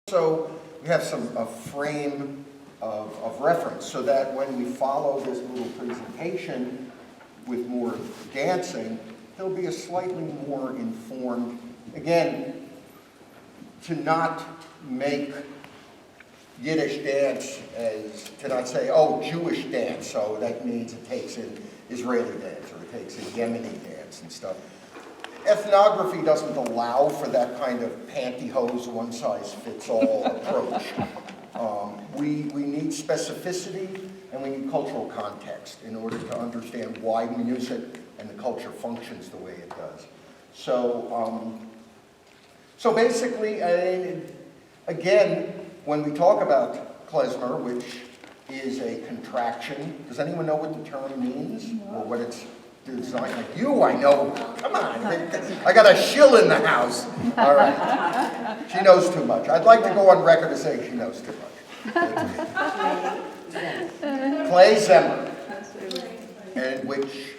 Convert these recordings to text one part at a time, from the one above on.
So we have a frame of reference so that when we follow this little presentation with more dancing, he'll be a slightly more informed, again, to not make Yiddish dance as, to not say, oh, Jewish dance, so that means it takes an Israeli dance or it takes a Yemeni dance and stuff. Ethnography doesn't allow for that kind of pantyhose, one-size-fits-all approach. We need specificity and we need cultural context in order to understand why music and the culture functions the way it does. So basically, again, when we talk about klezmer, which is a contraction, does anyone know what the term means or what it's designed? Like you, I know. Come on, I got a shill in the house. All right, she knows too much. I'd like to go on record as saying she knows too much. KlezKamp, and which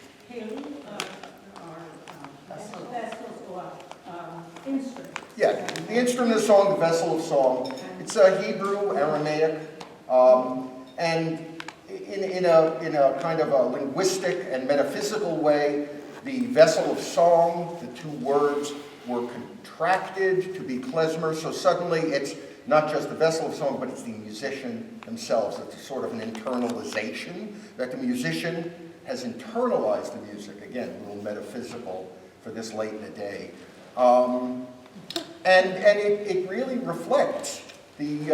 yeah, the instrument of song, the vessel of song. It's a Hebrew, Aramaic, and in a kind of a linguistic and metaphysical way, the vessel of song, the two words were contracted to be klezmer, so suddenly it's not just the vessel of song, but it's the musician themselves. It's sort of an internalization, that the musician has internalized the music. Again, a little metaphysical for this late in the day. And it really reflects the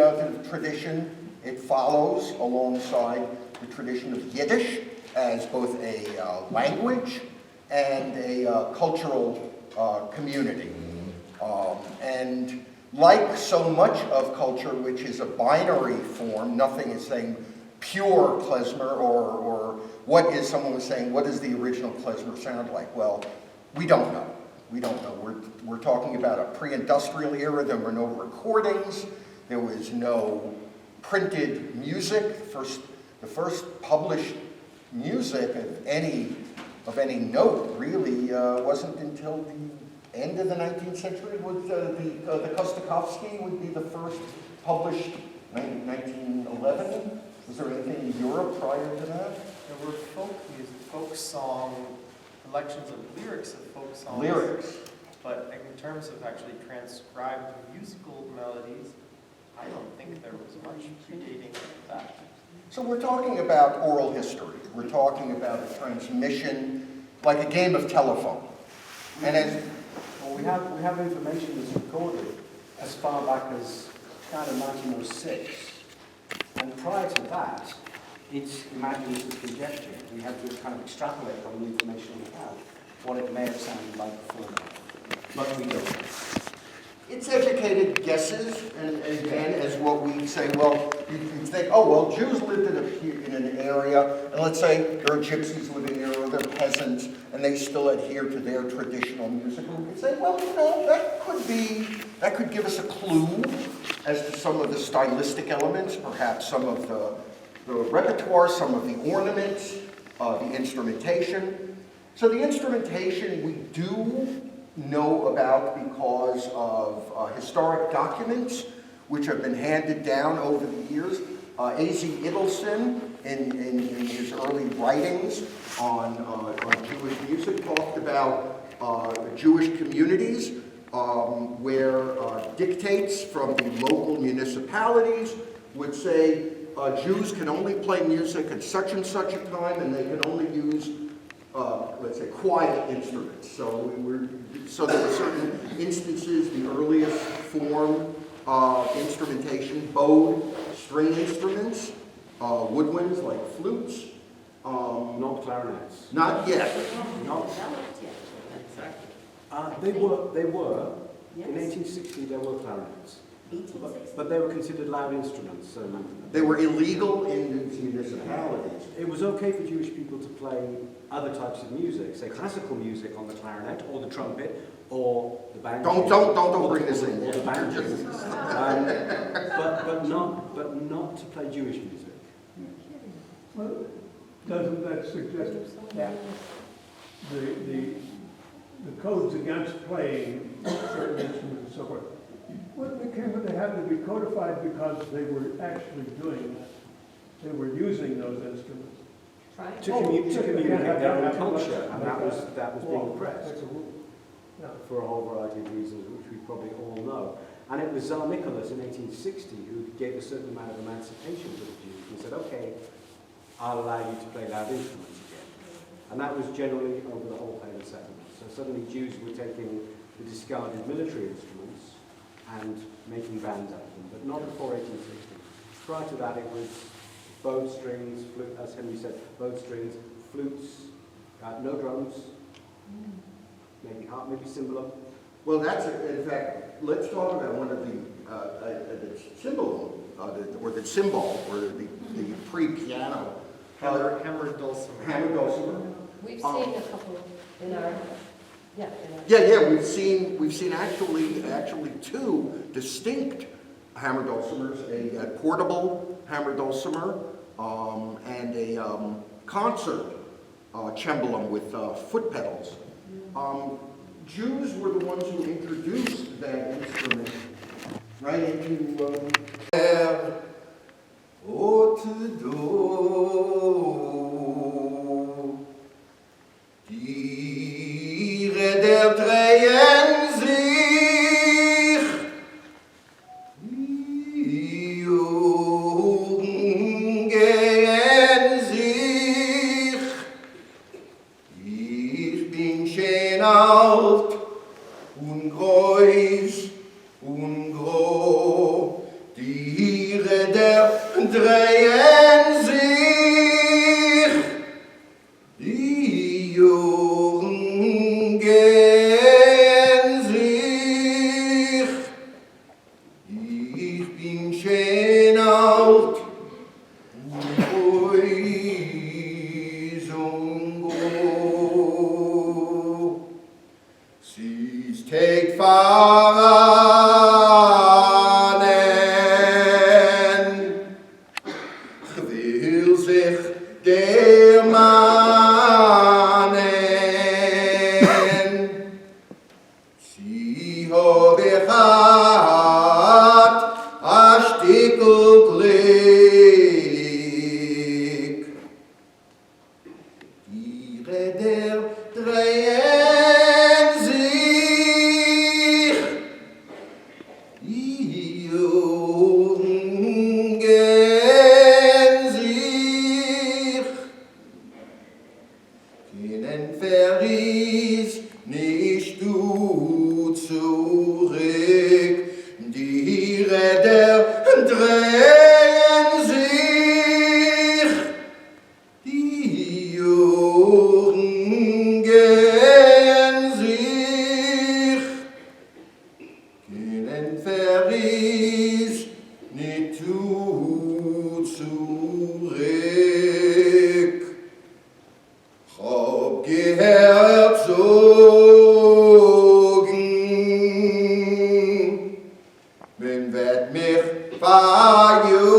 tradition. It follows alongside the tradition of Yiddish as both a language and a cultural community. And like so much of culture, which is a binary form, nothing is saying pure klezmer or what is, someone was saying, what does the original klezmer sound like? Well, we don't know. We don't know. We're talking about a pre-industrial era. There were no recordings. There was no printed music. The first published music of any note really wasn't until the end of the 19th century. The Kostakovsky would be the first published 1911. Was there anything in Europe prior to that? There were folk music, folk song, collections of lyrics of folk songs. Lyrics. But in terms of actually transcribed musical melodies, I don't think there was much predating that. So we're talking about oral history. We're talking about a transmission, like a game of telephone. And as well, we have information that's recorded as far back as kind of 1906. And prior to that, it's imaginative conjecture. We have to kind of extrapolate from the information we have what it may have sounded like before that. But we don't. it's educated guesses, and again, as what we say, well, you think, oh, well, Jews lived in an area, and let's say there are gypsies living there, or they're peasants, and they still adhere to their traditional music. And we could say, well, you know, that could give us a clue as to some of the stylistic elements, perhaps some of the repertoire, some of the ornaments, the instrumentation. So the instrumentation we do know about because of historic documents which have been handed down over the years. A.Z. Idelson, in his early writings on Jewish music, talked about Jewish communities where dictates from the local municipalities would say Jews can only play music at such and such a time, and they can only use let's say, quiet instruments. So there were certain instances, the earliest form of instrumentation, bowed string instruments, woodwinds like flutes. Not clarinets. Not yet. Not. They were. Yes. In 1860 there were clarinets. 1860. But they were considered loud instruments. So They were illegal in these municipalities. it was okay for Jewish people to play other types of music, say classical music on the clarinet, or the trumpet, or the banjo. Don't bring this in. Or the banjo. but not to play Jewish music. Well, doesn't that suggest that the codes against playing certain instruments and so forth Well, they had to be codified because they were actually doing that. They were using those instruments. To communicate their own culture, and that was being oppressed. That's a rule. Yeah. For a whole variety of reasons, which we probably all know. And it was Tsar Nicholas in 1860 who gave a certain amount of emancipation to the Jews and said, okay, I'll allow you to play loud instruments again. And that was generally over the whole Pale settlement. So suddenly Jews were taking the discarded military instruments and making bands out of them, but not before 1860. Prior to that, it was bowed strings, flute, as Henry said, bowed strings, flutes, no drums, maybe harp, maybe cymbalum. Well, that's, in fact, let's talk about one of the cymbal, or the cymbal, or the pre-piano. Hammer dulcimer. Hammer dulcimer. We've seen a couple in our, Yeah, we've seen actually two distinct hammer dulcimers, a portable hammer dulcimer, and a concert cembalo with foot pedals. Jews were the ones who introduced that instrument right into Haute Do, Tiere der Tränen sich, die Jungen gehen sich, ich bin schön alt und groß und groß, Tiere der drehen sich, die Jungen gehen sich, ich bin schön alt und groß und groß. Sie steht Fahnen, will sich der Mannen. Sie hat a Stickel Glück. Ihre der drehen sich, die Jungen gehen sich, keinen Verries nicht du zurück, die Räder drehen sich, die Jungen gehen sich, keinen Verries nicht du zurück. Hab geherzogen, men wird mich verjogen.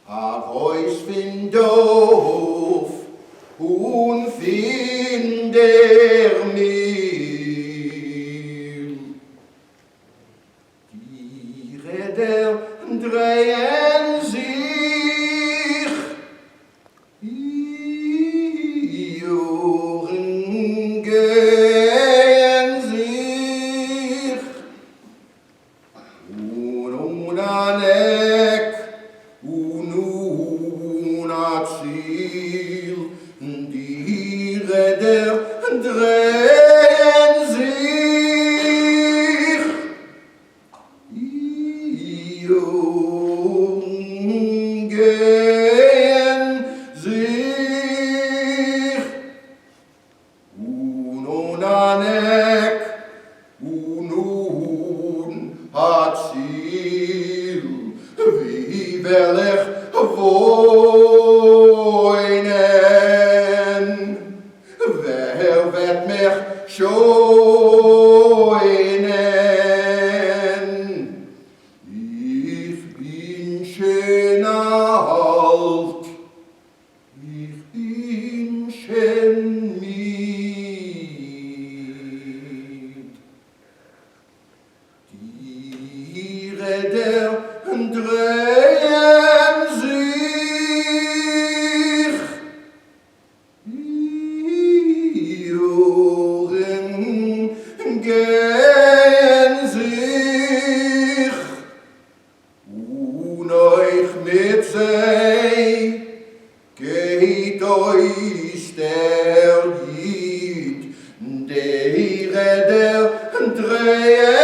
Ach, euch find doof und find der mir. Die Räder drehen sich, die Jungen gehen sich, una Neck, una Ziel, die Räder drehen sich, die Jungen gehen sich, una Neck, hat Ziel, wie will ich wohnen? Wer wird mich scheunen? Ich bin schön alt, ich bin schön mies. mit euch der Lied, der der Dreher